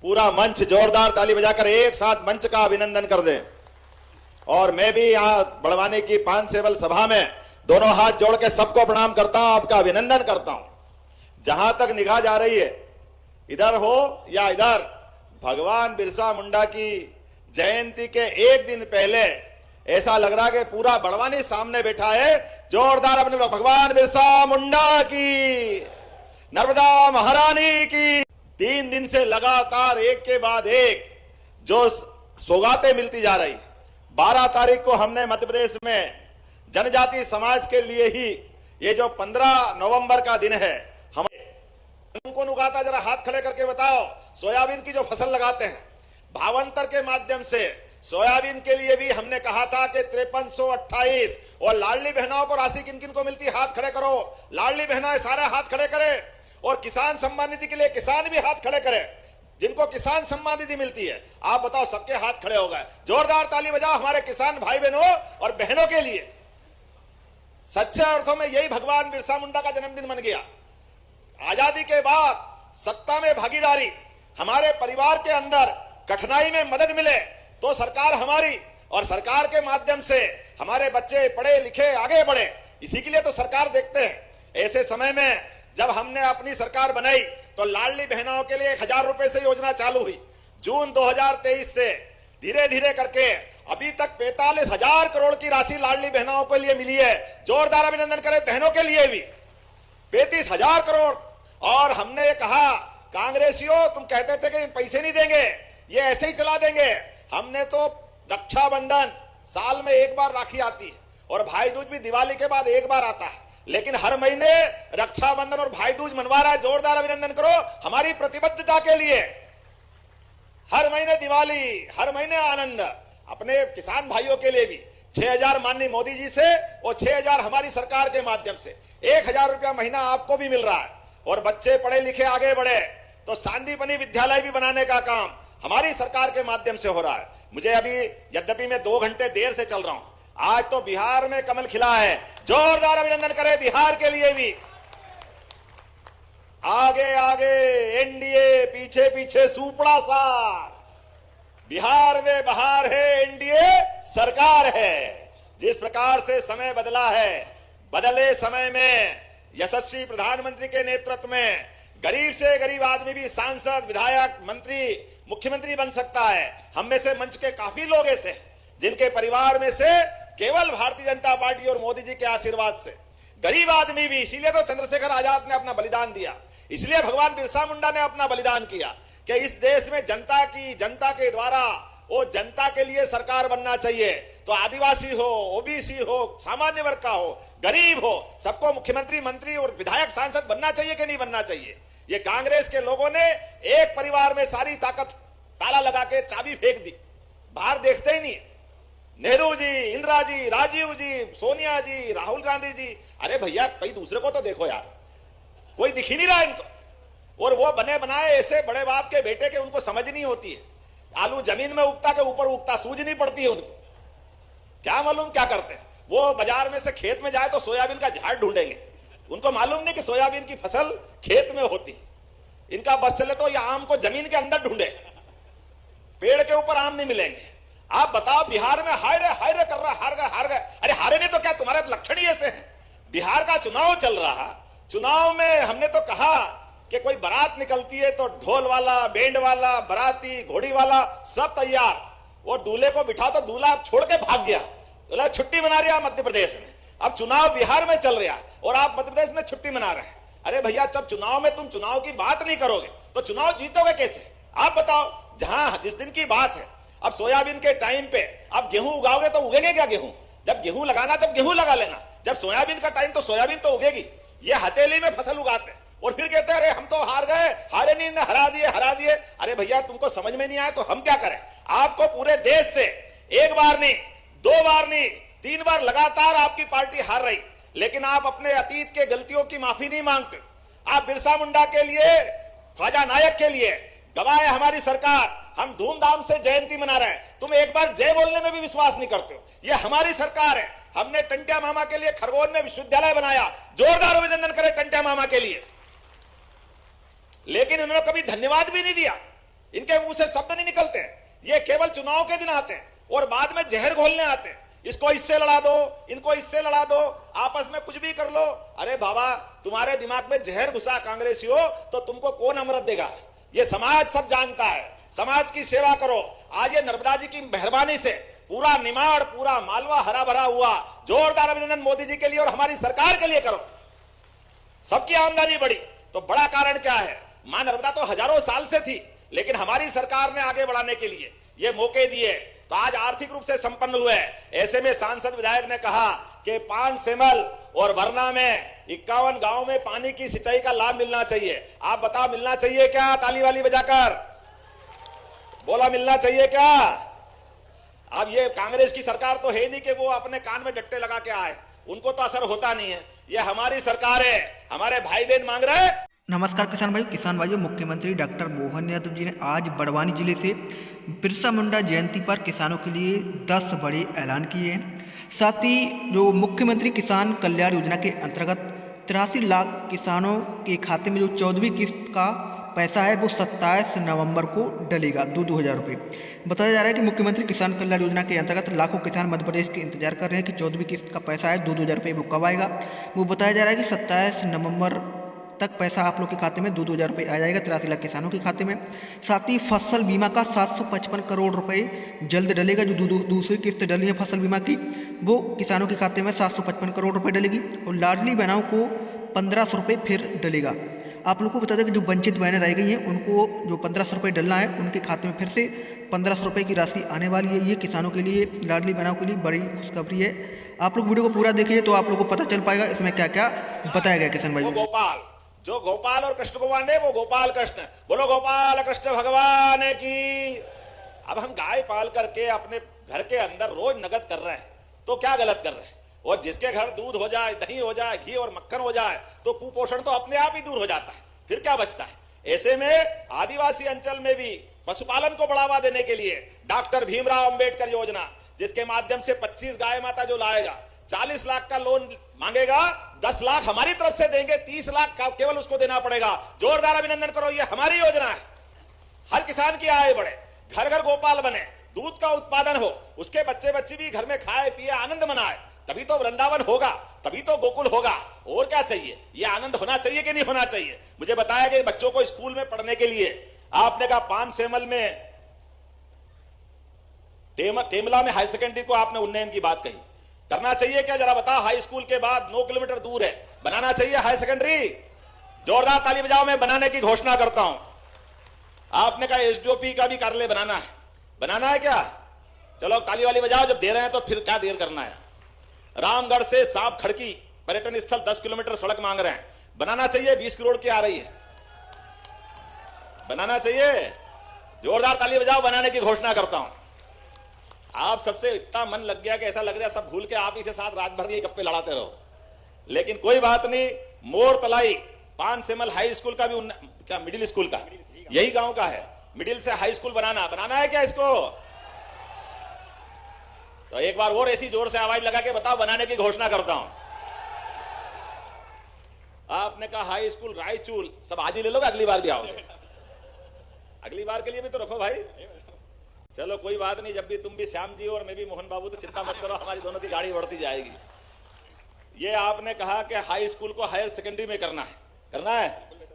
पूरा मंच जोरदार ताली बजाकर एक साथ मंच का अभिनंदन कर दें। और मैं भी यहां बड़वानी की पान सेवल सभा में दोनों हाथ जोड़ के सबको प्रणाम करता हूं, आपका अभिनंदन करता हूं। जहां तक निगाह जा रही है, इधर हो या इधर, भगवान बिरसा मुंडा की जयंती के एक दिन पहले ऐसा लग रहा कि पूरा बड़वानी सामने बैठा है। जोरदार अपने भगवान बिरसा मुंडा की, नर्मदा महारानी की। 3 दिन से लगातार एक के बाद एक जो सौगातें मिलती जा रही। 12 तारीख को हमने मध्य प्रदेश में जनजाति समाज के लिए ही ये जो 15 नवंबर का दिन है, हम उनको उगाता, जरा हाथ खड़े करके बताओ। सोयाबीन की जो फसल लगाते हैं, भावांतर के माध्यम से सोयाबीन के लिए भी हमने कहा था कि 5328 और लाडली बहनों को राशि किन किन को मिलती, हाथ खड़े करो। लाडली बहना सारे हाथ खड़े करें। और किसान सम्मान निधि के लिए किसान भी हाथ खड़े करें। जिनको किसान सम्मान निधि मिलती है, आप बताओ, सबके हाथ खड़े हो गए। जोरदार ताली बजाओ हमारे किसान भाई बहनों और बहनों के लिए। सच्चे अर्थों में यही भगवान बिरसा मुंडा का जन्मदिन बन गया। आजादी के बाद सत्ता में भागीदारी, हमारे परिवार के अंदर कठिनाई में मदद मिले तो सरकार हमारी, और सरकार के माध्यम से हमारे बच्चे पढ़े लिखे आगे बढ़े, इसी के लिए तो सरकार देखते हैं। ऐसे समय में जब हमने अपनी सरकार बनाई तो लाडली बहनों के लिए 1000 रुपए से योजना चालू हुई। जून 2023 से धीरे धीरे करके अभी तक 45,000 करोड़ की राशि लाडली बहनों के लिए मिली है। जोरदार अभिनंदन करें बहनों के लिए भी। 35,000 करोड़। और हमने कहा, कांग्रेसियों तुम कहते थे कि पैसे नहीं देंगे, ये ऐसे ही चला देंगे। हमने तो रक्षाबंधन, साल में एक बार राखी आती है, और भाई दूज भी दिवाली के बाद एक बार आता है, लेकिन हर महीने रक्षाबंधन और भाई दूज मनवा रहा है। जोरदार अभिनंदन करो हमारी प्रतिबद्धता के लिए। हर महीने दिवाली, हर महीने आनंद। अपने किसान भाइयों के लिए भी 6,000 माननीय मोदी जी से और 6,000 हमारी सरकार के माध्यम से 1,000 रुपया महीना आपको भी मिल रहा है। और बच्चे पढ़े लिखे आगे बढ़े तो सांदीपनी विद्यालय भी बनाने का काम हमारी सरकार के माध्यम से हो रहा है। मुझे अभी, यद्यपि मैं 2 घंटे देर से चल रहा हूं, आज तो बिहार में कमल खिला है। जोरदार अभिनंदन करें बिहार के लिए भी। आगे आगे एनडीए, पीछे पीछे सुपड़ा सा। बिहार में बहार है, एनडीए सरकार है। जिस प्रकार से समय बदला है, बदले समय में यशस्वी प्रधानमंत्री के नेतृत्व में गरीब से गरीब आदमी भी सांसद, विधायक, मंत्री, मुख्यमंत्री बन सकता है। हम में से मंच के काफी लोग ऐसे जिनके परिवार में से केवल भारतीय जनता पार्टी और मोदी जी के आशीर्वाद से गरीब आदमी भी, इसीलिए तो चंद्रशेखर आजाद ने अपना बलिदान दिया, इसलिए भगवान बिरसा मुंडा ने अपना बलिदान किया कि इस देश में जनता के द्वारा वो जनता के लिए सरकार बनना चाहिए। तो आदिवासी हो, ओबीसी हो, सामान्य वर्ग का हो, गरीब हो, सबको मुख्यमंत्री, मंत्री और विधायक, सांसद बनना चाहिए कि नहीं बनना चाहिए। ये कांग्रेस के लोगों ने एक परिवार में सारी ताकत ताला लगा के चाबी फेंक दी, बाहर देखते ही नहीं। नेहरू जी, इंदिरा जी, राजीव जी, सोनिया जी, राहुल गांधी जी, अरे भैया कई दूसरे को तो देखो यार, कोई दिख ही नहीं रहा इनको। और वो बने बनाए ऐसे बड़े बाप के बेटे के, उनको समझ नहीं होती है। आलू जमीन में उगता के ऊपर उगता, सूझ नहीं पड़ती है उनको। क्या मालूम क्या करते हैं वो। बाजार में से खेत में जाए तो सोयाबीन का झाड़ ढूंढेंगे, उनको मालूम नहीं कि सोयाबीन की फसल खेत में होती। इनका बस चले तो ये आम को जमीन के अंदर ढूंढे, पेड़ के ऊपर आम नहीं मिलेंगे। आप बताओ, बिहार में हाय रे कर रहा, हार गए। अरे हारे नहीं तो क्या, तुम्हारे लक्षण ही ऐसे हैं। बिहार का चुनाव चल रहा, चुनाव में हमने तो कहा कि कोई बारात निकलती है तो ढोल वाला, बैंड वाला, बाराती, घोड़ी वाला सब तैयार, और दूल्हे को बिठा तो दूल्हा छोड़ के भाग गया, बोला छुट्टी मना रहा मध्य प्रदेश में। अब चुनाव बिहार में चल रहा और आप मध्य प्रदेश में छुट्टी मना रहे हैं। अरे भैया, जब चुनाव में तुम चुनाव की बात नहीं करोगे तो चुनाव जीतोगे कैसे। आप बताओ, जहां जिस दिन की बात है, अब सोयाबीन के टाइम पे अब गेहूं उगाओगे तो उगेंगे क्या गेहूं। जब गेहूं लगाना तब गेहूं लगा लेना, जब सोयाबीन का टाइम तो सोयाबीन तो उगेगी। ये हथेली में फसल उगाते हैं और फिर कहते हैं अरे हम तो हार गए, हारे नहीं, हरा दिए। अरे भैया, तुमको समझ में नहीं आया तो हम क्या करें। आपको पूरे देश से एक बार नहीं, 2 बार नहीं, 3 बार लगातार आपकी पार्टी हार रही, लेकिन आप अपने अतीत के गलतियों की माफी नहीं मांगते। आप बिरसा मुंडा के लिए, ख्वाजा नायक के लिए गवाए हमारी सरकार, हम धूमधाम से जयंती मना रहे हैं। तुम एक बार जय बोलने में भी विश्वास नहीं करते हो। ये हमारी सरकार है। हमने टंट्या मामा के लिए खरगोन में विश्वविद्यालय बनाया, जोरदार अभिनंदन करें टंट्या मामा के लिए। लेकिन उन्होंने कभी धन्यवाद भी नहीं दिया। इनके मुंह से शब्द नहीं निकलते। ये केवल चुनाव के दिन आते हैं और बाद में जहर घोलने आते हैं। इसको इससे लड़ा दो, इनको इससे लड़ा दो, आपस में कुछ भी कर लो। अरे बाबा, तुम्हारे दिमाग में जहर घुसा कांग्रेसी हो तो तुमको कौन अमृत देगा? ये समाज सब जानता है। समाज की सेवा करो। आज ये नर्मदा जी की मेहरबानी से पूरा निमाड़, पूरा मालवा हरा भरा हुआ। जोरदार अभिनंदन मोदी जी के लिए और हमारी सरकार के लिए करो। सबकी आमदनी बढ़ी तो बड़ा कारण क्या है? मां नर्मदा तो हजारों साल से थी, लेकिन हमारी सरकार ने आगे बढ़ाने के लिए ये मौके दिए तो आज आर्थिक रूप से संपन्न हुए। ऐसे में सांसद विधायक ने कहा कि 5 सेमल और वरना में 51 गांव में पानी की सिंचाई का लाभ मिलना चाहिए। आप बताओ, मिलना चाहिए क्या? ताली वाली बजाकर बोला, मिलना चाहिए क्या? अब ये कांग्रेस की सरकार तो है नहीं कि वो अपने कान में डट्टे लगा के आए, उनको तो असर होता नहीं है। ये हमारी सरकार है, हमारे भाई बहन मांग रहे हैं। नमस्कार किसान भाइयों, मुख्यमंत्री डॉक्टर मोहन यादव जी ने आज बड़वानी जिले से बिरसा मुंडा जयंती पर किसानों के लिए 10 बड़े ऐलान किए हैं। साथ ही जो मुख्यमंत्री किसान कल्याण योजना के अंतर्गत 83 लाख किसानों के खाते में जो 14वीं किस्त का पैसा है वो 27 नवंबर को डलेगा 2,000 रुपये। बताया जा रहा है कि मुख्यमंत्री किसान कल्याण योजना के अंतर्गत लाखों किसान मध्य प्रदेश के इंतजार कर रहे हैं कि 14वीं किस्त का पैसा है 2,000 रुपये वो कब आएगा। वो बताया जा रहा है कि 27 नवंबर तक पैसा आप लोग के खाते में 2,000 रुपये आ जाएगा 83 लाख किसानों के खाते में। साथ ही फसल बीमा का 755 करोड़ रुपए जल्द डलेगा। जो दूसरी किस्त डली है फसल बीमा की वो किसानों के खाते में 755 करोड़ रुपए डलेगी। और लाडली बहनों को 1,500 रुपये फिर डलेगा। आप लोग को बता दें कि जो वंचित बहनें रह गई हैं उनको जो 1,500 रुपये डलना है उनके खाते में फिर से 1,500 रुपये की राशि आने वाली है। ये किसानों के लिए, लाडली बहनों के लिए बड़ी खुशखबरी है। आप लोग वीडियो को पूरा देखिए तो आप लोग को पता चल पाएगा इसमें क्या क्या बताया गया। किसान भाई, गोपाल, जो गोपाल और कृष्ण को माने वो गोपाल कृष्ण, बोलो गोपाल कृष्ण भगवान की। अब हम गाय पाल करके अपने घर के अंदर रोज नगद कर रहे हैं तो क्या गलत कर रहे हैं? और जिसके घर दूध हो जाए, दही हो जाए, घी और मक्खन हो जाए तो कुपोषण तो अपने आप ही दूर हो जाता है, फिर क्या बचता है? ऐसे में आदिवासी अंचल में भी पशुपालन को बढ़ावा देने के लिए डॉक्टर भीमराव अंबेडकर योजना, जिसके माध्यम से 25 गाय माता जो लाएगा 40 लाख का लोन मांगेगा, 10 लाख हमारी तरफ से देंगे, 30 लाख केवल उसको देना पड़ेगा। जोरदार अभिनंदन करो, ये हमारी योजना है। हर किसान की आय बढ़े, घर घर गोपाल बने, दूध का उत्पादन हो, उसके बच्चे बच्ची भी घर में खाए पिए आनंद मनाए, तभी तो वृंदावन होगा, तभी तो गोकुल होगा। और क्या चाहिए? ये आनंद होना चाहिए कि नहीं होना चाहिए? मुझे बताया कि बच्चों को स्कूल में पढ़ने के लिए आपने कहा 5 सेमल में तेमला में हाई सेकेंडरी को आपने उन्नयन की बात कही, करना चाहिए क्या? जरा बताओ। हाई स्कूल के बाद 9 किलोमीटर दूर है, बनाना चाहिए हाई सेकेंडरी। जोरदार ताली बजाओ, मैं बनाने की घोषणा करता हूं। आपने कहा एसडीओपी का भी कार्यालय बनाना है क्या? चलो ताली वाली बजाओ, जब दे रहे हैं तो फिर क्या देर करना है। रामगढ़ से सांप खड़की पर्यटन स्थल 10 किलोमीटर सड़क मांग रहे हैं, बनाना चाहिए, 20 करोड़ की आ रही है, बनाना चाहिए। जोरदार ताली बजाओ, बनाने की घोषणा करता हूं। आप सबसे इतना मन लग गया कि ऐसा लग रहा है सब भूल के आप ही के साथ रात भर के गप्पे लड़ाते रहो, लेकिन कोई बात नहीं। मोर तलाई 5 सेमल हाई स्कूल का भी क्या मिडिल स्कूल का यही गांव का है, मिडिल से हाई स्कूल बनाना है क्या इसको? तो एक बार और ऐसी जोर से आवाज लगा के बताओ, बनाने की घोषणा करता हूं। आपने कहा हाई स्कूल रायचूल, सब आज ही ले लोगे, अगली बार भी आओगे? अगली बार के लिए भी तो रखो भाई। चलो कोई बात नहीं, जब भी तुम भी श्याम जी और मैं भी मोहन बाबू, तो चिंता मत करो, हमारी दोनों की गाड़ी बढ़ती जाएगी। ये आपने कहा कि हाई स्कूल को हायर सेकेंडरी में करना है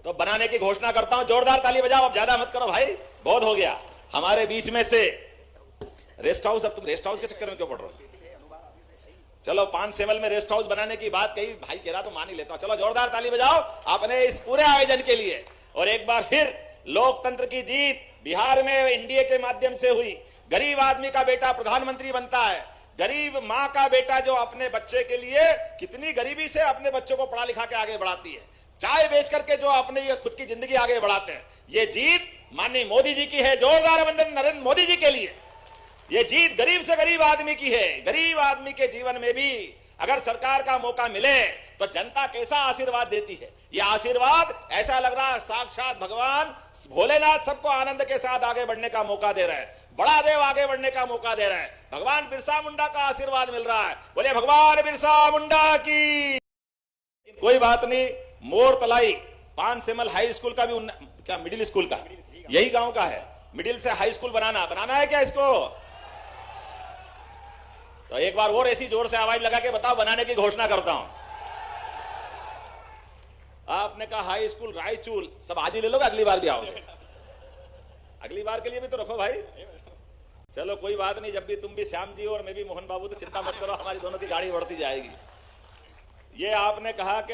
तो बनाने की घोषणा करता हूं। जोरदार ताली बजाओ, अब ज्यादा मत करो भाई, बहुत हो गया। हमारे बीच में से रेस्ट हाउस, अब तुम रेस्ट हाउस के चक्कर में क्यों पड़ रहे हो? चलो 5 सेमल में रेस्ट हाउस बनाने की बात कही, भाई कह रहा तो मान ही लेता हूं। चलो जोरदार ताली बजाओ अपने इस पूरे आयोजन के लिए। और एक बार फिर लोकतंत्र की जीत बिहार में एनडीए के माध्यम से हुई। गरीब आदमी का बेटा प्रधानमंत्री बनता है, गरीब मां का बेटा जो अपने बच्चे के लिए कितनी गरीबी से अपने बच्चों को पढ़ा लिखा के आगे बढ़ाती है, चाय बेच करके जो अपने ये खुद की जिंदगी आगे बढ़ाते हैं, ये जीत माननीय मोदी जी की है। जोरदार अभिनंदन नरेंद्र मोदी जी के लिए। ये जीत गरीब से गरीब आदमी की है। गरीब आदमी के जीवन में भी अगर सरकार का मौका मिले तो जनता कैसा आशीर्वाद देती है। यह आशीर्वाद ऐसा लग रहा है साक्षात भगवान भोलेनाथ सबको आनंद के साथ आगे बढ़ने का मौका दे रहे हैं, बड़ा देव आगे बढ़ने का मौका दे रहे हैं। भगवान बिरसा मुंडा का आशीर्वाद मिल रहा है, बोले भगवान बिरसा मुंडा की। कोई बात नहीं, मोर तलाई 5 सेमल हाई स्कूल का भी क्या मिडिल स्कूल का यही गांव का है, मिडिल से हाई स्कूल बनाना है क्या इसको? तो एक बार और ऐसी जोर से आवाज लगा के बताओ, बनाने की घोषणा करता हूं। आपने कहा हाई स्कूल, रायचूल सब आज ही ले लोगे, अगली बार भी आओगे? अगली बार के लिए भी तो रखो भाई। चलो कोई बात नहीं, जब भी तुम भी श्याम जी और मैं भी मोहन बाबू, तो चिंता मत करो, हमारी दोनों की गाड़ी बढ़ती जाएगी। ये आपने कहा कि